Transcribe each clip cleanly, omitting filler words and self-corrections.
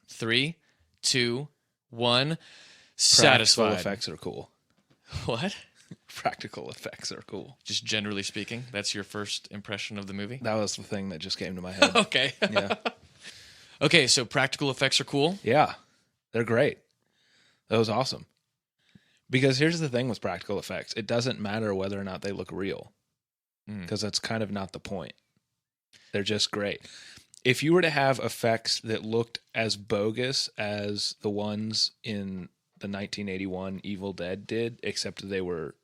3, 2, 1. Practical Satisfied. effects are cool. What? Practical effects are cool. Just generally speaking, that's your first impression of the movie? That was the thing that just came to my head. Okay. Yeah. Okay, so practical effects are cool. Yeah. They're great. That was awesome. Because here's the thing with practical effects. It doesn't matter whether or not they look real. Because that's kind of not the point. They're just great. If you were to have effects that looked as bogus as the ones in the 1981 Evil Dead did, except they were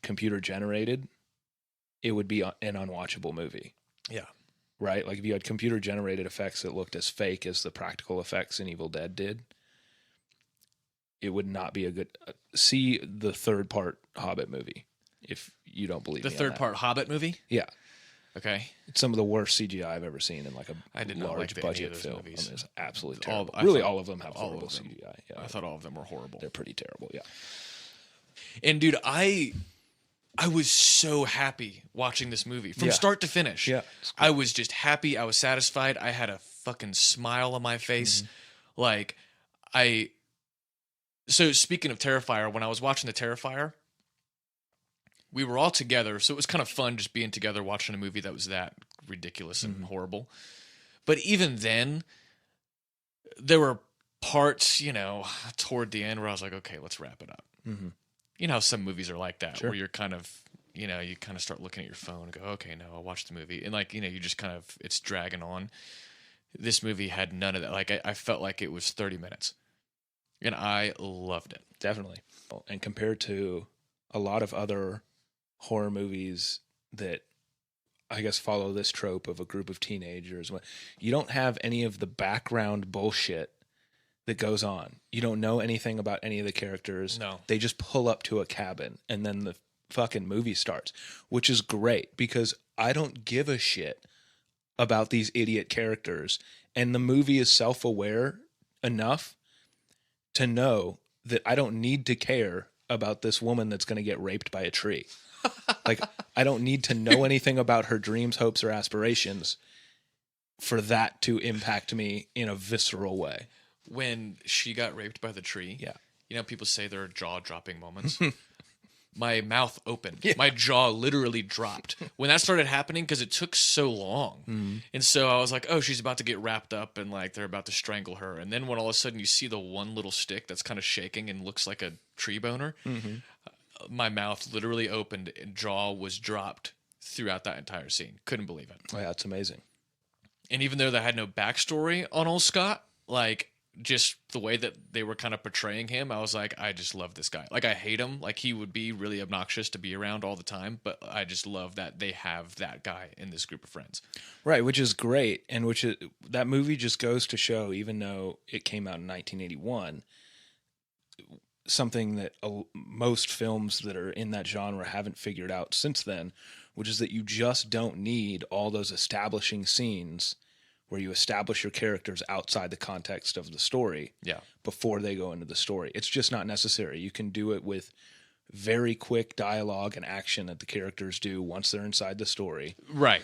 computer generated, it would be an unwatchable movie. Yeah. Right? Like if you had computer generated effects that looked as fake as the practical effects in Evil Dead did, it would not be a good... see the third part Hobbit movie, if you don't believe The me on third that. part Hobbit movie? Yeah. Okay. It's some of the worst CGI I've ever seen in like a I did not large like any budget of those film. movies. I mean, it's absolutely All- terrible. I Really, thought- all of them have all of horrible them. CGI. Yeah. I thought all of them were horrible. They're pretty terrible, yeah. And dude, I was so happy watching this movie from Yeah. start to finish. Yeah. I was just happy. I was satisfied. I had a fucking smile on my face. Like so speaking of Terrifier, when I was watching the Terrifier, we were all together, so it was kind of fun just being together watching a movie that was that ridiculous and horrible. But even then, there were parts, toward the end where I was like, okay, let's wrap it up. Mm-hmm. You know how some movies are like that, Sure. where you're kind of, you kind of start looking at your phone and go, okay, no, I'll watch the movie. And you just kind of, it's dragging on. This movie had none of that. Like, I felt like it was 30 minutes. And I loved it. Definitely. And compared to a lot of other horror movies that I guess follow this trope of a group of teenagers, you don't have any of the background bullshit that goes on. You don't know anything about any of the characters. No. They just pull up to a cabin and then the fucking movie starts, which is great because I don't give a shit about these idiot characters. And the movie is self-aware enough to know that I don't need to care about this woman that's going to get raped by a tree. Like, I don't need to know anything about her dreams, hopes, or aspirations for that to impact me in a visceral way. When she got raped by the tree, Yeah. people say there are jaw-dropping moments. My mouth opened. Yeah. My jaw literally dropped when that started happening because it took so long. And so I was like, oh, she's about to get wrapped up and like they're about to strangle her. And then when all of a sudden you see the one little stick that's kind of shaking and looks like a tree boner, my mouth literally opened and jaw was dropped throughout that entire scene. Couldn't believe it. Oh, yeah, it's amazing. And even though they had no backstory on old Scott, like just the way that they were kind of portraying him, I was like, I just love this guy. Like, I hate him. Like, he would be really obnoxious to be around all the time, but I just love that they have that guy in this group of friends. Right, which is great. And that movie just goes to show, even though it came out in 1981, something that most films that are in that genre haven't figured out since then, which is that you just don't need all those establishing scenes where you establish your characters outside the context of the story before they go into the story. It's just not necessary. You can do it with very quick dialogue and action that the characters do once they're inside the story. Right.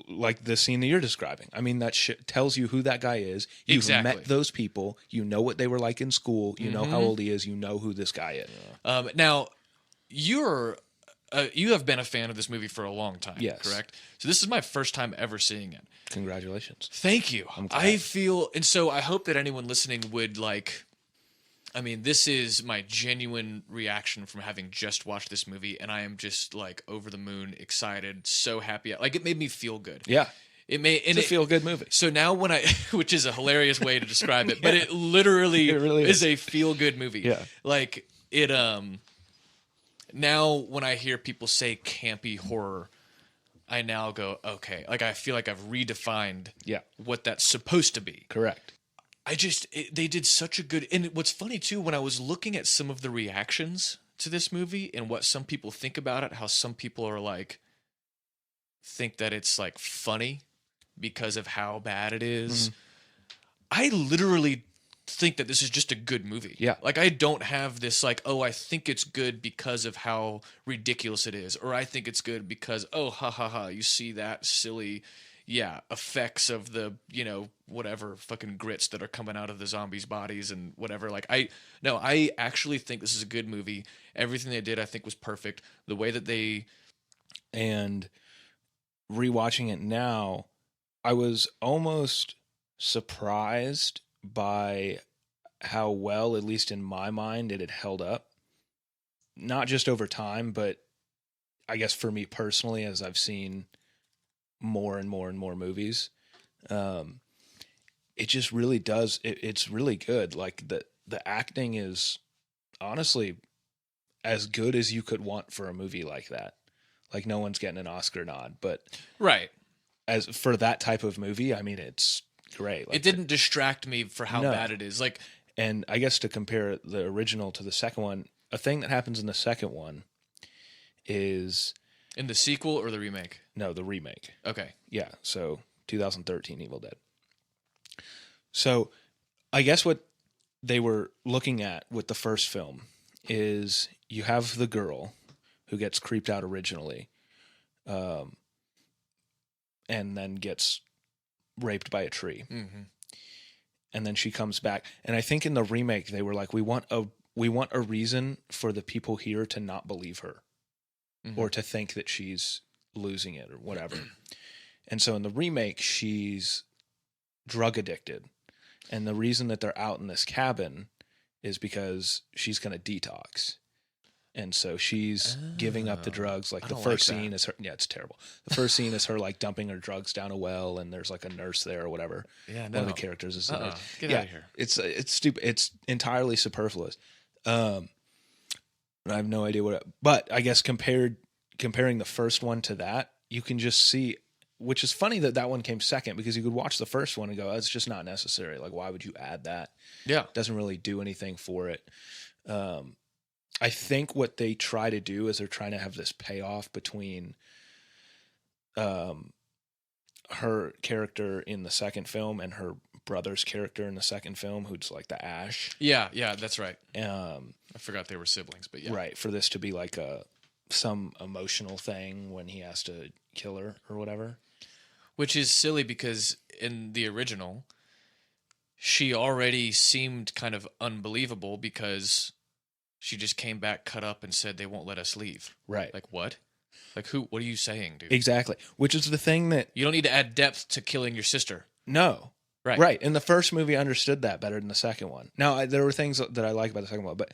Like the scene that you're describing. I mean, that shit tells you who that guy is. You've Exactly. met those people. You know what they were like in school. You know how old he is. You know who this guy is. Now, you have been a fan of this movie for a long time, Yes. correct? So this is my first time ever seeing it. Congratulations. Thank you. I'm glad. I feel, and so I hope that anyone listening would this is my genuine reaction from having just watched this movie, and I am just like over the moon, excited, so happy. Like, it made me feel good. Yeah. It's a feel-good movie. So now when which is a hilarious way to describe it, but it literally really is a feel-good movie. Yeah. Like, it, now when I hear people say campy horror, I now go, okay. Like, I feel like I've redefined what that's supposed to be. Correct. They did such a good, and what's funny too, when I was looking at some of the reactions to this movie and what some people think about it, how some people are like, think that it's like funny because of how bad it is. I literally think that this is just a good movie. Yeah. Like, I don't have this like, oh, I think it's good because of how ridiculous it is, or I think it's good because, oh, ha ha ha, you see that silly, effects of the, whatever fucking grits that are coming out of the zombies' bodies and whatever. Like, I actually think this is a good movie. Everything they did, I think, was perfect. The way that they. And rewatching it now, I was almost surprised by how well, at least in my mind, it had held up. Not just over time, but I guess for me personally, as I've seen more and more and more movies, it just really does. It's really good. Like the acting is honestly as good as you could want for a movie like that. Like, no one's getting an Oscar nod, but right, as for that type of movie, I mean, it's great. Like, it didn't distract me for how bad it is. Like, and I guess to compare the original to the second one, a thing that happens in the second one is in the sequel or the remake? No, the remake. Okay. Yeah, so 2013 Evil Dead. So I guess what they were looking at with the first film is you have the girl who gets creeped out originally, and then gets raped by a tree. Mm-hmm. And then she comes back. And I think in the remake, they were like, we want a reason for the people here to not believe her, mm-hmm. or to think that she's losing it or whatever. And so in the remake, she's drug addicted. And the reason that they're out in this cabin is because she's going to detox. And so she's giving up the drugs. Like, the first scene is her. Yeah, it's terrible. The first scene is her like dumping her drugs down a well, and there's like a nurse there or whatever. Yeah, no. One of the characters is Get out of here. It's stupid. It's entirely superfluous. I have no idea but I guess comparing the first one to that, you can just see, which is funny that one came second, because you could watch the first one and go, oh, it's just not necessary. Like, why would you add that? Yeah. It doesn't really do anything for it. I think what they try to do is they're trying to have this payoff between her character in the second film and her brother's character in the second film, who's like the Ash. Yeah, that's right. I forgot they were siblings, but yeah. Right, for this to be like some emotional thing when he has to kill her or whatever. Which is silly, because in the original, she already seemed kind of unbelievable, because she just came back cut up and said they won't let us leave. Right. Like, what? Like, what are you saying, dude? Exactly. Which is the thing that... You don't need to add depth to killing your sister. No. Right. Right. In the first movie, I understood that better than the second one. Now, there were things that I like about the second one, but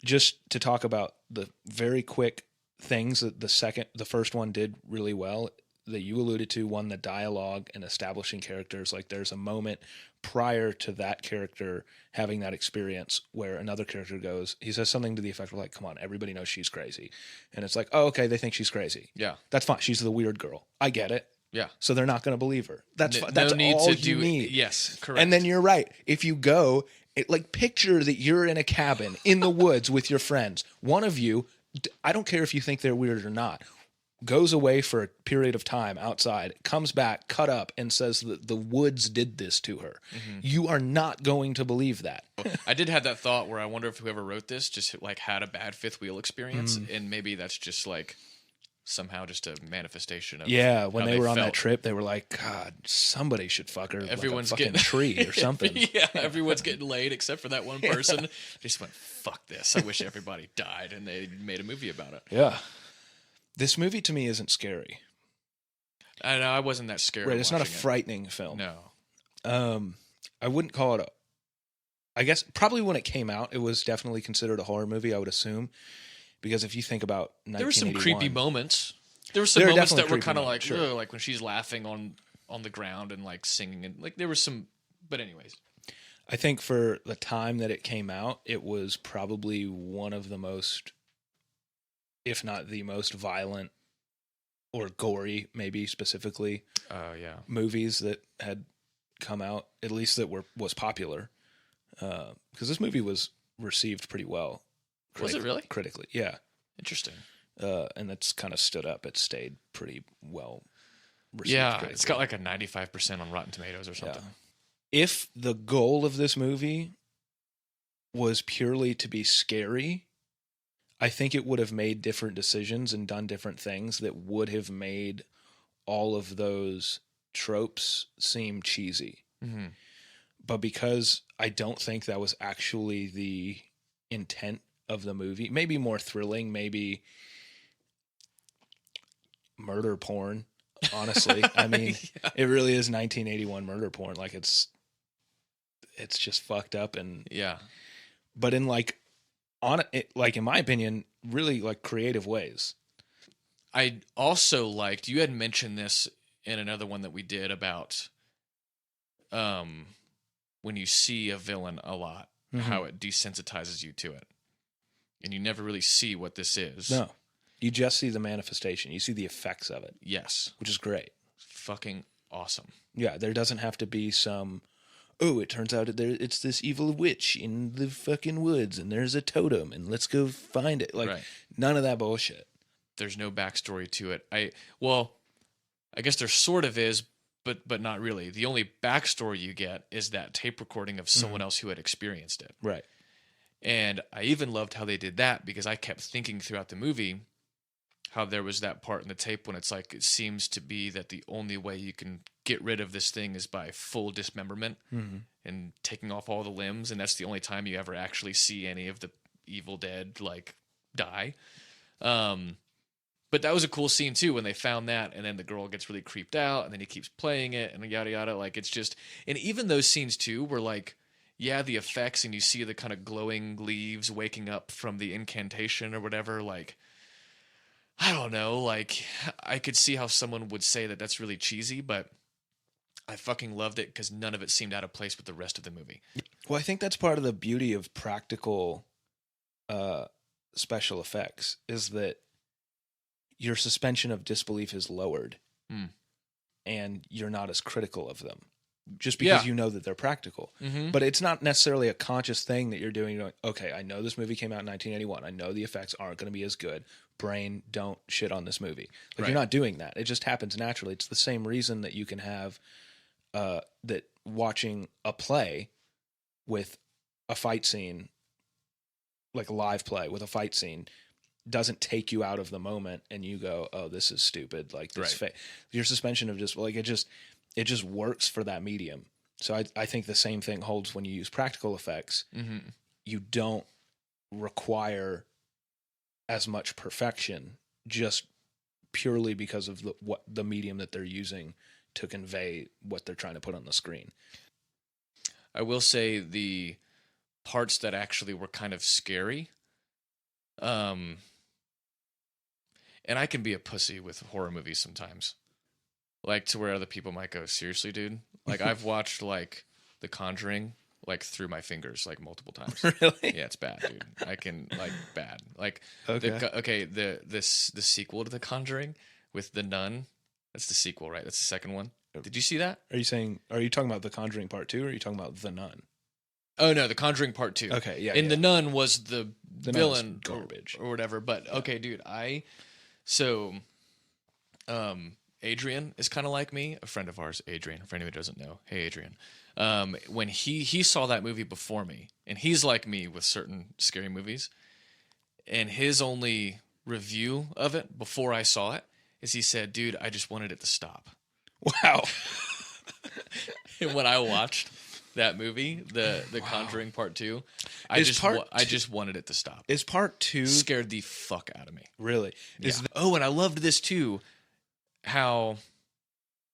just to talk about the very quick things that the first one did really well, that you alluded to, one, the dialogue and establishing characters. Like, there's a moment prior to that character having that experience where another character he says something to the effect of like, come on, everybody knows she's crazy. And it's like, oh, okay, they think she's crazy. Yeah. That's fine. She's the weird girl. I get it. Yeah. So they're not going to believe her. That's no that's need all to you need. Yes, correct. And then you're right. If you go, like, picture that you're in a cabin in the woods with your friends. One of you, I don't care if you think they're weird or not, goes away for a period of time outside, comes back, cut up, and says that the woods did this to her. Mm-hmm. You are not going to believe that. I did have that thought where I wonder if whoever wrote this just like had a bad fifth wheel experience, and maybe that's just like somehow just a manifestation of when they were on that trip, they were like, God, somebody should fuck her. Everyone's like a fucking getting tree or something. Yeah, everyone's getting laid except for that one person. Just went, fuck this. I wish everybody died, and they made a movie about it. Yeah. This movie to me isn't scary. I know, I wasn't that scared. Right, it's not a frightening film. No. I wouldn't call it I guess probably when it came out, it was definitely considered a horror movie, I would assume. Because if you think about 1981... There were some creepy moments. There were some moments that were kind of like, sure. like when she's laughing on the ground and like singing, and like there was some, but anyways. I think for the time that it came out, it was probably one of the most, if not the most violent or gory, maybe specifically, movies that had come out, at least that was popular. Because this movie was received pretty well. Was it really? Critically, yeah. Interesting. And it's kind of stood up. It stayed pretty well received. Yeah, critically. it's got like a 95% on Rotten Tomatoes or something. Yeah. If the goal of this movie was purely to be scary, I think it would have made different decisions and done different things that would have made all of those tropes seem cheesy. Mm-hmm. But because I don't think that was actually the intent of the movie, maybe more thrilling, maybe murder porn, honestly. I mean, Yeah. it really is 1981 murder porn. Like it's just fucked up and Yeah. but in like like in my opinion, really like creative ways. I also liked, you had mentioned this in another one that we did about when you see a villain a lot, how it desensitizes you to it. And you never really see what this is. No. You just see the manifestation. You see the effects of it. Yes. Which is great. Fucking awesome. Yeah, there doesn't have to be some, oh, it turns out it's this evil witch in the fucking woods and there's a totem and let's go find it. Like, none of that bullshit. There's no backstory to it. I guess there sort of is, but not really. The only backstory you get is that tape recording of someone else who had experienced it. Right. And I even loved how they did that because I kept thinking throughout the movie how there was that part in the tape when it's like, it seems to be that the only way you can get rid of this thing is by full dismemberment and taking off all the limbs. And that's the only time you ever actually see any of the evil dead like die. But that was a cool scene too, when they found that and then the girl gets really creeped out and then he keeps playing it and yada, yada. Like it's just, and even those scenes too were like, yeah, the effects and you see the kind of glowing leaves waking up from the incantation or whatever. Like, I don't know, like I could see how someone would say that that's really cheesy, but I fucking loved it because none of it seemed out of place with the rest of the movie. Well, I think that's part of the beauty of practical special effects is that your suspension of disbelief is lowered and you're not as critical of them just because you know that they're practical. But it's not necessarily a conscious thing that you're doing. You're going, okay, I know this movie came out in 1981. I know the effects aren't going to be as good. Brain, don't shit on this movie. Like you're not doing that. It just happens naturally. It's the same reason that you can have that watching a play with a fight scene, like a live play with a fight scene, doesn't take you out of the moment and you go, oh, this is stupid. Like this your suspension of just like it just works for that medium. So I think the same thing holds when you use practical effects. You don't require as much perfection just purely because of the medium that they're using to convey what they're trying to put on the screen. I will say the parts that actually were kind of scary, and I can be a pussy with horror movies sometimes, like to where other people might go, seriously, dude? Like I've watched like The Conjuring like through my fingers like multiple times. Really? Yeah, it's bad, dude. I can like bad. Like Okay. the sequel to The Conjuring with the nun. That's the sequel, right? That's the second one. Did you see that? Are you talking about The Conjuring Part 2 or are you talking about The Nun? Oh no, The Conjuring Part 2. Okay, yeah. And the nun was the villain garbage or whatever. But okay, dude, Adrian is kind of like me, a friend of ours, Adrian, for anyone who doesn't know. Hey, Adrian. When he saw that movie before me, and he's like me with certain scary movies, and his only review of it before I saw it is he said, dude, I just wanted it to stop. Wow. And when I watched that movie, the Conjuring Part 2, I just wanted it to stop. Is Part 2 scared the fuck out of me. Really? Oh, and I loved this too. How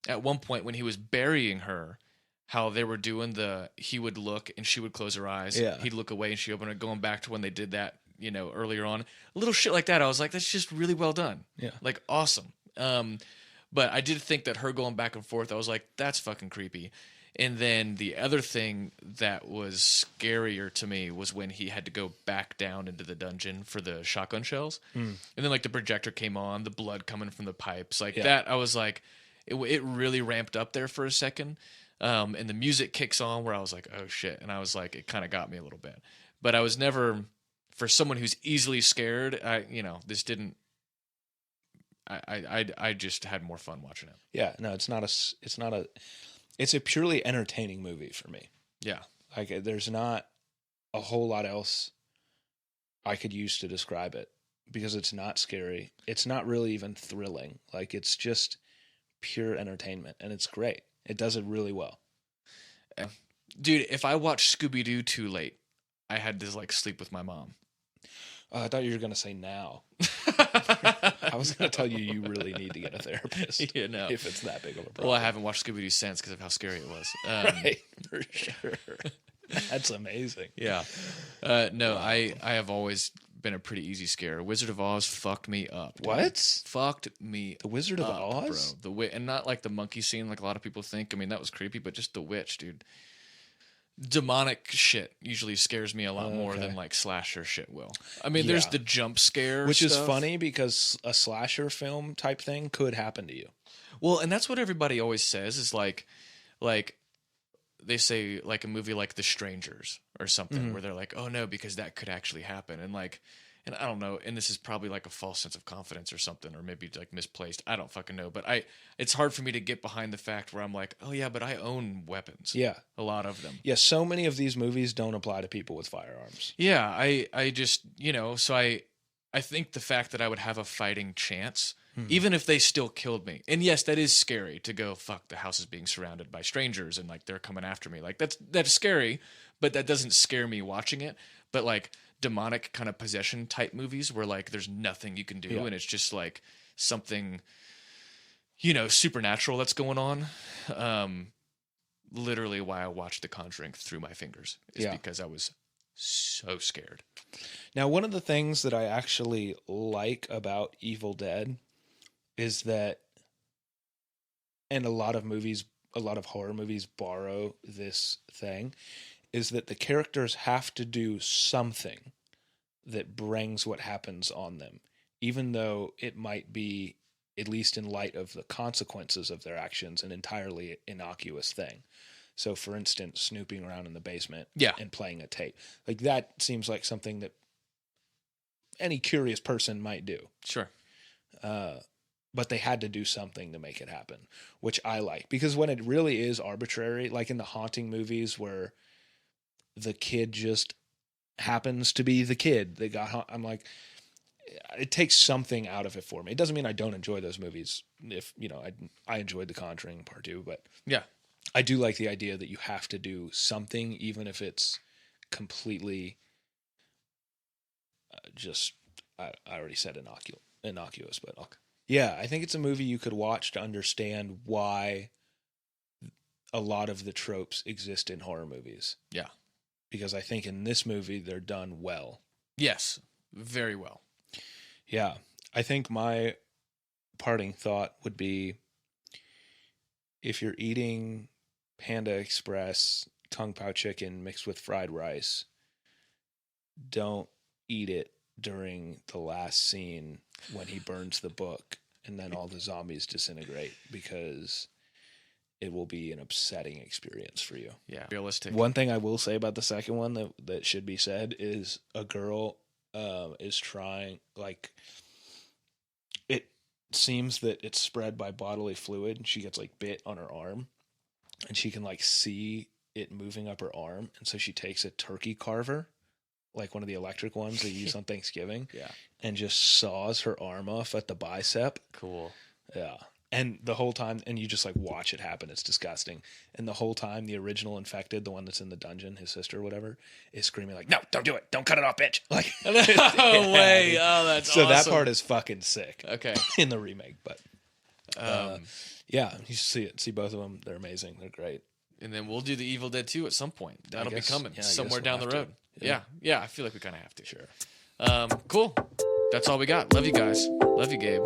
at one point when he was burying her, how they were doing he would look and she would close her eyes. Yeah. He'd look away and she opened it, going back to when they did that, earlier on. A little shit like that. I was like, that's just really well done. Yeah. Like awesome. But I did think that her going back and forth, I was like, that's fucking creepy. And then the other thing that was scarier to me was when he had to go back down into the dungeon for the shotgun shells. And then like the projector came on, the blood coming from the pipes. Like that, I was like, it really ramped up there for a second. And the music kicks on where I was like, oh shit. And I was like, it kind of got me a little bit. But I was never, for someone who's easily scared, this didn't, I just had more fun watching it. Yeah, no, it's a purely entertaining movie for me. Yeah. Like there's not a whole lot else I could use to describe it because it's not scary. It's not really even thrilling. Like it's just pure entertainment, and it's great. It does it really well. Dude, if I watched Scooby-Doo too late, I had to like sleep with my mom. I thought you were going to say now. I was going to tell you really need to get a therapist. Yeah, no. If it's that big of a problem. Well, I haven't watched Scooby-Doo since because of how scary it was. Right, for sure. That's amazing. Yeah. No, I have always been a pretty easy scare. Wizard of Oz fucked me up. Dude. What? Fucked me The Wizard of up, Oz? bro. And not like the monkey scene like a lot of people think. I mean, that was creepy, but just the witch, dude. Demonic shit usually scares me a lot more than like slasher shit will. I mean, there's the jump scare Which is stuff. funny because a slasher film type thing could happen to you. Well, and that's what everybody always says is like they say like a movie like The Strangers or something where they're like, oh no, because that could actually happen. And I don't know. And this is probably like a false sense of confidence or something, or maybe like misplaced. I don't fucking know. But it's hard for me to get behind the fact where I'm like, oh yeah, but I own weapons. Yeah. A lot of them. Yeah. So many of these movies don't apply to people with firearms. Yeah. I just, so I think the fact that I would have a fighting chance, even if they still killed me. And yes, that is scary to go, fuck, the house is being surrounded by strangers and like they're coming after me. Like that's scary, but that doesn't scare me watching it. But like demonic kind of possession type movies where like there's nothing you can do and it's just like something, supernatural that's going on. Literally why I watched The Conjuring through my fingers is because I was so scared. Now, one of the things that I actually like about Evil Dead is that, and a lot of horror movies borrow this thing, is that the characters have to do something that brings what happens on them, even though it might be, at least in light of the consequences of their actions, an entirely innocuous thing. So, for instance, snooping around in the basement and playing a tape. Like, that seems like something that any curious person might do. Sure. But they had to do something to make it happen, which I like. Because when it really is arbitrary, like in the haunting movies where the kid just happens to be the kid that got I'm like, it takes something out of it for me. It doesn't mean I don't enjoy those movies. If, I enjoyed The Conjuring Part 2, but yeah, I do like the idea that you have to do something, even if it's completely I already said innocuous, but okay. Yeah, I think it's a movie you could watch to understand why a lot of the tropes exist in horror movies. Yeah. Because I think in this movie, they're done well. Yes, very well. Yeah. I think my parting thought would be, if you're eating Panda Express Kung Pao chicken mixed with fried rice, don't eat it during the last scene when he burns the book and then all the zombies disintegrate, because it will be an upsetting experience for you. Yeah. Realistic. One thing I will say about the second one that should be said is a girl is trying, like, it seems that it's spread by bodily fluid, and she gets like bit on her arm and she can like see it moving up her arm. And so she takes a turkey carver, like one of the electric ones they use on Thanksgiving, and just saws her arm off at the bicep. Cool. Yeah. And the whole time, and you just like watch it happen. It's disgusting. And the whole time, the original infected, the one that's in the dungeon, his sister or whatever, is screaming like, "No, don't do it. Don't cut it off, bitch." Like, no way. Oh, that's so awesome. that part is fucking sick. Okay. In the remake, but yeah, you should see both of them. They're amazing. They're great. And then we'll do the Evil Dead 2 at some point. That'll be coming somewhere we'll down the road. Yeah, I feel like we kind of have to. Sure. Cool. That's all we got. Love you guys. Love you, Gabe.